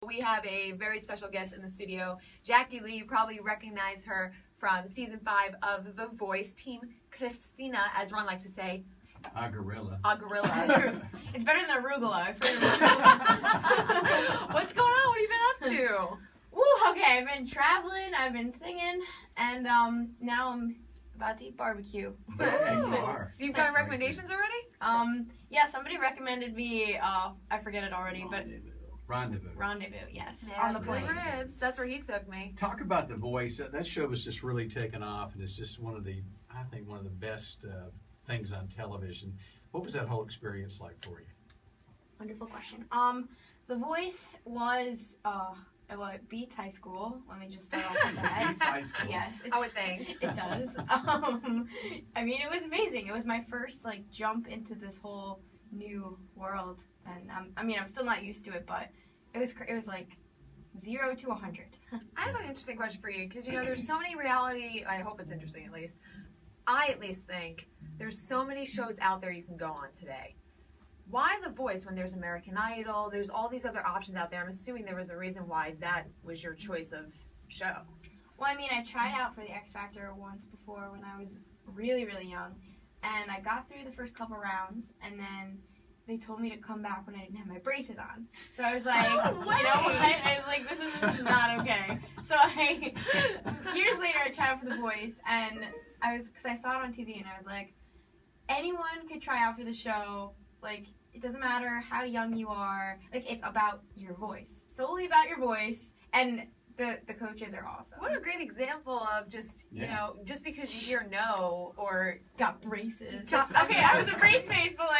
We have a very special guest in the studio, Jacquie Lee. You probably recognize her from season 5 of The Voice. Team Christina, as Ron likes to say. Aguilera. Aguilera. It's better than arugula. I've heard of What's going on? What have you been up to? Ooh, okay, I've been traveling, I've been singing, and now I'm about to eat barbecue. Okay, you are. So you've got recommendations already? Yeah, somebody recommended me, I forget it already, but Rendezvous. yes, Yeah, on the plane. ribs. That's where he took me. Talk about The Voice. That show was just really taken off, and it's just one of the best things on television. What was that whole experience like for you? Wonderful question. The Voice was, well, it beats high school. Let me just start off with that. Beats high school. Yes, I would think. it does. I mean, it was amazing. It was my first jump into this whole new world, and I'm still not used to it, but it was like 0 to 100. I have an interesting question for you, because there's so many reality. I hope it's interesting at least. I at least think there's so many shows out there you can go on today. Why The Voice when there's American Idol? There's all these other options out there. I'm assuming there was a reason why that was your choice of show. Well, I mean, I tried out for the X Factor once before when I was really, really young, and I got through the first couple rounds, and then they told me to come back when I didn't have my braces on. So I was like, you know what? I was like, this is not okay. So years later, I tried out for The Voice, and because I saw it on TV, and I was like, anyone could try out for the show. It doesn't matter how young you are. It's about your voice. Solely about your voice. And the coaches are awesome. What a great example of just, just because you hear no or got braces. Okay, I was a brace face, but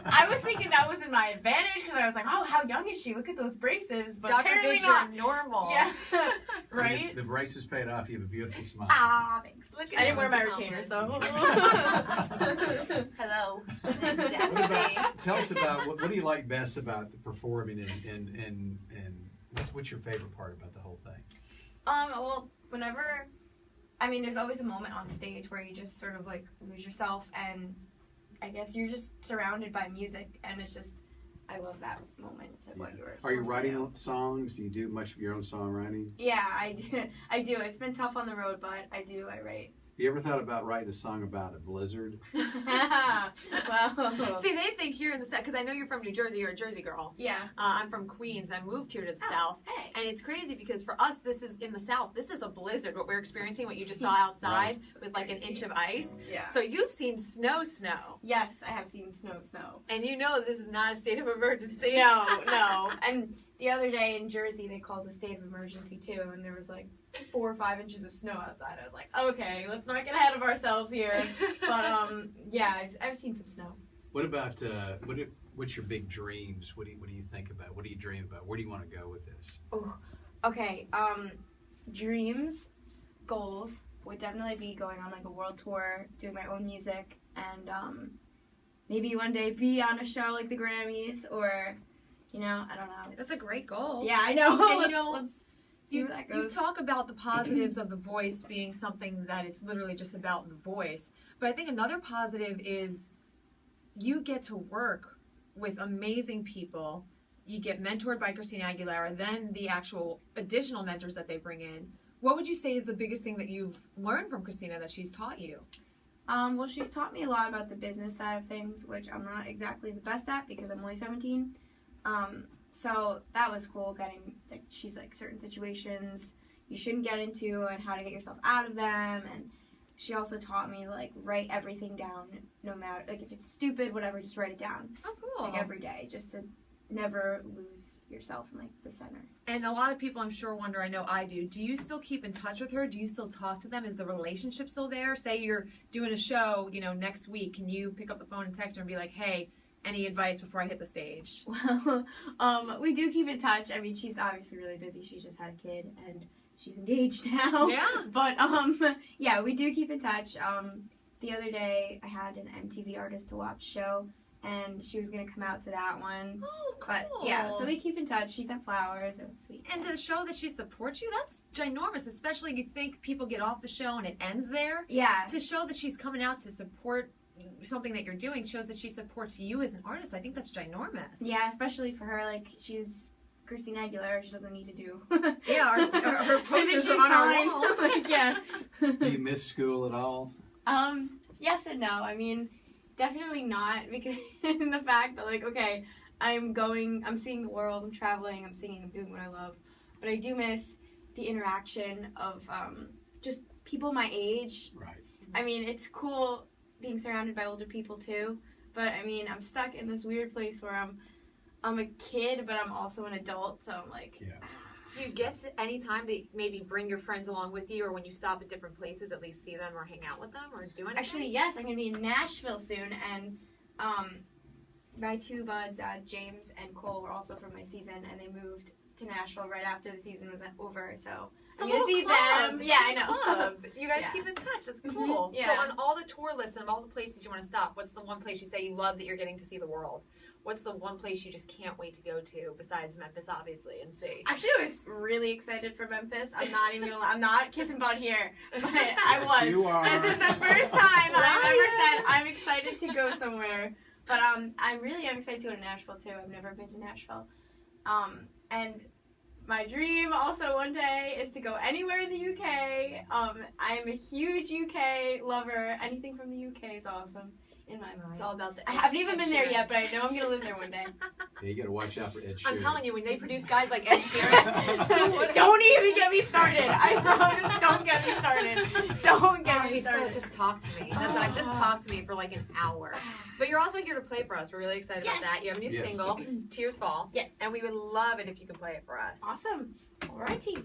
I was thinking that was in my advantage because I was like, oh, how young is she? Look at those braces. But God apparently forbid not. you're normal. Yeah. Right? The braces paid off. You have a beautiful smile. Ah, thanks. Look I at didn't wear my compliments. retainers though. Hello. Tell us about what do you like best about the performing and what's your favorite part about the whole thing? Well, there's always a moment on stage where you just sort of lose yourself, and I guess you're just surrounded by music, and it's just, I love that moment. It's like what you were. Are you writing songs? Do you do much of your own songwriting? Yeah, I do. It's been tough on the road, but I write. You ever thought about writing a song about a blizzard? Well, see, they think here in the South, because I know you're from New Jersey, you're a Jersey girl. Yeah. I'm from Queens. I moved here to the South. Hey. And it's crazy because for us, this is in the South. This is a blizzard, what we're experiencing, what you just saw outside with an inch of ice. Yeah. So you've seen snow. Yes, I have seen snow. And you know this is not a state of emergency. No. And the other day in Jersey, they called a state of emergency too, and there was 4 or 5 inches of snow outside. I was like, okay, let's not get ahead of ourselves here. But yeah, I've seen some snow. What about what's your big dreams? What do you think about? What do you dream about? Where do you want to go with this? Oh, okay. Dreams, goals would definitely be going on a world tour, doing my own music, and maybe one day be on a show like the Grammys, or I don't know. That's a great goal. Yeah, I know. And let's see where that goes. You talk about the positives of The Voice being something that it's literally just about the voice. But I think another positive is you get to work with amazing people. You get mentored by Christina Aguilera, then the actual additional mentors that they bring in. What would you say is the biggest thing that you've learned from Christina that she's taught you? Well, she's taught me a lot about the business side of things, which I'm not exactly the best at because I'm only 17. So that was cool she's certain situations you shouldn't get into and how to get yourself out of them. And she also taught me write everything down, no matter, if it's stupid, whatever, just write it down. Oh, cool. Every day, just to never lose yourself in the center. And a lot of people I'm sure wonder, I know I do you still keep in touch with her? Do you still talk to them? Is the relationship still there? Say you're doing a show, next week, can you pick up the phone and text her and be like, hey, any advice before I hit the stage? Well, we do keep in touch. I mean, she's obviously really busy. She just had a kid and she's engaged now. Yeah. But yeah, we do keep in touch. The other day I had an MTV Artist to Watch show, and she was gonna come out to that one. Oh, cool. But yeah, so we keep in touch. She sent flowers. It was sweet. And to show that she supports you, that's ginormous. Especially you think people get off the show and it ends there. Yeah. To show that she's coming out to support something that you're doing shows that she supports you as an artist. I think that's ginormous. Yeah, especially for her. She's Christina Aguilera. She doesn't need to do. Yeah, her posters are on our wall. Like, yeah. Do you miss school at all? Yes and no. I mean, definitely not, because in the fact that, like, okay, I'm seeing the world, I'm traveling, I'm singing, I'm doing what I love, but I do miss the interaction of just people my age. Right. I mean, it's cool being surrounded by older people too, but I mean, I'm stuck in this weird place where I'm a kid, but I'm also an adult, so I'm like, Yeah. Do you get any time to maybe bring your friends along with you, or when you stop at different places, at least see them or hang out with them or do anything? Actually, yes, I'm going to be in Nashville soon, and my two buds, James and Cole, were also from my season, and they moved to Nashville right after the season was over, so It's a I'm little gonna see club. them. It's Yeah, a I know. club. You guys Yeah. keep in touch. That's cool. Yeah. So on all the tour lists and of all the places you want to stop, what's the one place you say you love that you're getting to see the world? What's the one place you just can't wait to go to besides Memphis, obviously, and see? Actually, I was really excited for Memphis. I'm not even gonna lie. I'm not kissing butt here, but I was. Yes, you are. This is the first time I've ever said I'm excited to go somewhere. But I really am excited to go to Nashville too. I've never been to Nashville. And my dream also one day is to go anywhere in the UK. I'm a huge UK lover. Anything from the UK is awesome in my mind. It's all about the I haven't even Ed been there Sheeran. yet, but I know I'm gonna live there one day. Yeah, you got to watch out for Ed Sheeran. I'm telling you, when they produce guys like Ed Sheeran, Don't even get me started. I promise. Don't get me started. Don't get me he said, started. just talk to me. That's it. Just talk to me for like an hour. But you're also here to play for us. We're really excited Yes. about that. You have a new Yes. single, Tears Fall. Yes. And we would love it if you could play it for us. Awesome. Alrighty.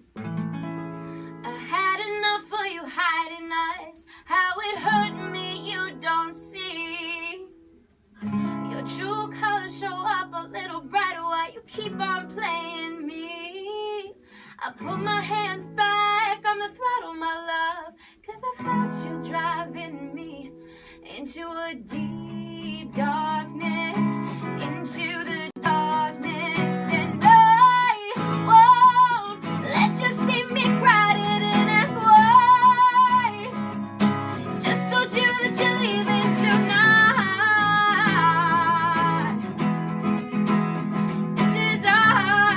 I had enough for you hiding eyes. How it hurt me, you don't see. Your true colors show up a little brighter while you keep on playing me. I put my hands back on the throttle, my love, 'cause I felt you driving me into a deep darkness, into the darkness, and I won't let you see me cry. Didn't ask why. Just told you that you're leaving tonight. This is our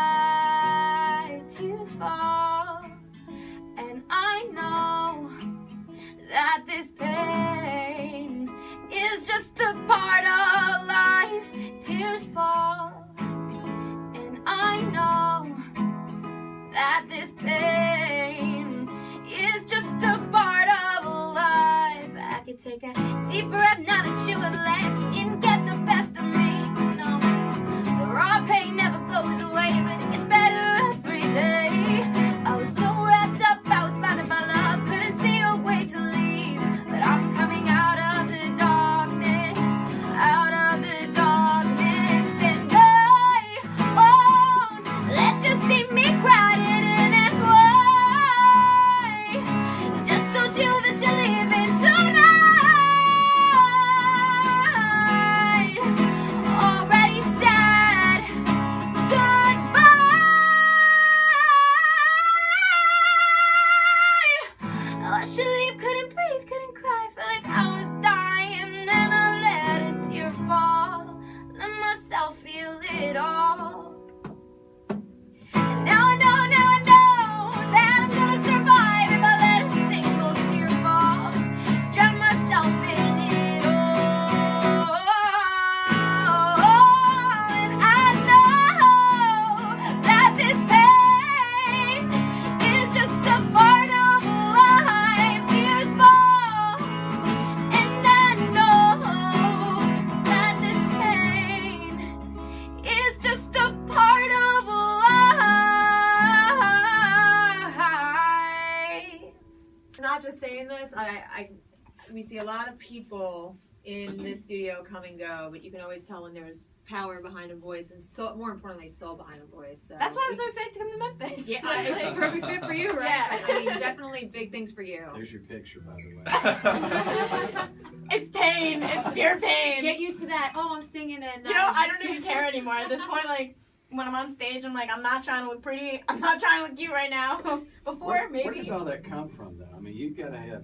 goodbye. Tears fall, and I know that this pain is just a part of life. Tears fall, and I know that this pain is just a part of life. I could take a deep breath now that you have left. You didn't get the best of me, no. The raw pain never goes away, but it gets better every day. I was so wrapped up, I was blinded by love, couldn't see a way to leave. But I'm coming out of the darkness, and I won't let you see me cry. Didn't ask why. Just told you that you're leaving tonight. Already said goodbye. I watched you leave, couldn't breathe, couldn't cry, felt like I was dying. Then I let a tear fall, let myself feel it all. And now I know that I'm gonna survive if I let a single tear fall, drown myself in it all. And I know that this pain is just a part of life. Tears fall, and I know that this pain is just a part of life. Not just saying this, we see a lot of people in this studio come and go, but you can always tell when there's power behind a voice, and so more importantly, soul behind a voice. So That's why I'm so excited to come to Memphis. Yeah, it's a perfect fit for you, right? Yeah. I mean, definitely big things for you. There's your picture, by the way. It's pain. It's pure pain. Get used to that. Oh, I'm singing and You know, I don't even care anymore at this point. Like, when I'm on stage, I'm like, I'm not trying to look pretty. I'm not trying to look cute right now. Before, maybe. Where does all that come from, though? I mean, you've got to have,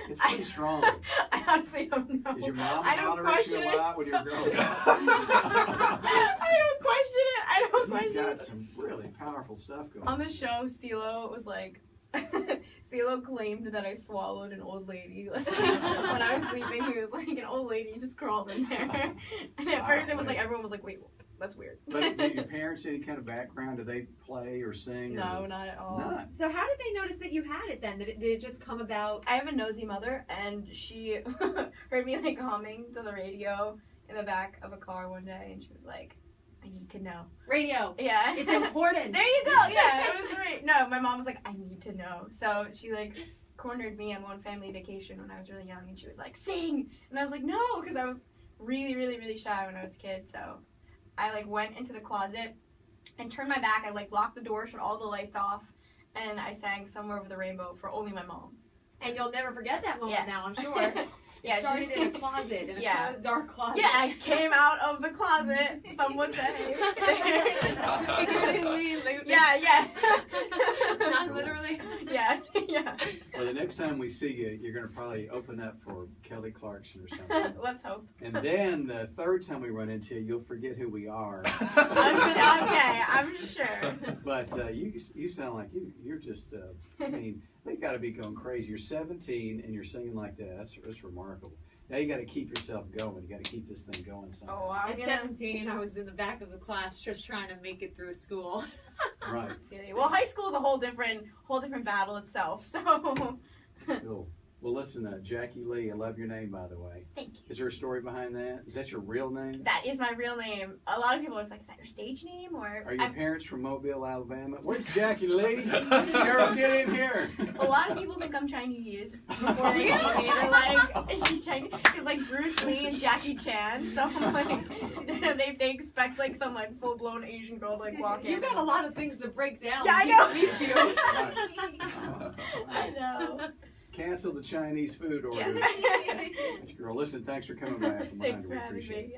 It's pretty strong. I honestly don't know. Is your mom I don't tolerate question you a it. lot when you're growing up? I don't question it. I don't You question got it. some really powerful stuff going On the show, CeeLo was like, CeeLo claimed that I swallowed an old lady. Like, when I was sleeping, he was like, an old lady just crawled in there. And at first it was like, everyone was like, wait, that's weird. But do your parents any kind of background? Do they play or sing? No, or? not at all. None. So how did they notice that you had it then? Did it just come about? I have a nosy mother, and she heard me like humming to the radio in the back of a car one day, and she was like, I need to know. Radio. Yeah. It's important. There you go. Yeah, it was great. No, my mom was like, I need to know. So she like cornered me on one family vacation when I was really young, and she was like, sing. And I was like, no, because I was really, really, really shy when I was a kid. So I like went into the closet and turned my back. I like locked the door, shut all the lights off, and I sang Somewhere Over the Rainbow for only my mom. And you'll never forget that moment Yeah. now, I'm sure. Yeah, It started in a closet, in Yeah. a dark closet. Yeah, I came out of the closet. Some would say. Figuratively, Yeah. Not literally. Yeah, yeah. Well, the next time we see you, you're going to probably open up for Kelly Clarkson or something. Let's hope. And then the third time we run into you, you'll forget who we are. I'm sure. But you sound like you're just, I mean, they got to be going crazy. You're 17 and you're singing like that. That's remarkable. Now you got to keep yourself going. You got to keep this thing going somehow. Oh, I'm At gonna. 17, I was in the back of the class just trying to make it through school. Right. Well, high school is a whole different battle itself. So. That's cool. Well, listen, Jacquie Lee, I love your name, by the way. Thank you. Is there a story behind that? Is that your real name? That is my real name. A lot of people are like, is that your stage name or? Are your parents from Mobile, Alabama? Where's Jacquie Lee? Carol, get in here. A lot of people think I'm Chinese before they see me. They're like, is she Chinese? Because like Bruce Lee and Jackie Chan, so I'm like, they expect like some like full blown Asian girl to like walk in. You got a lot of things to break down. Yeah, I People know. meet you. I know. Cancel the Chinese food order. Yeah. That's girl. Listen, thanks for coming back from behind. Thanks for We having appreciate it. me.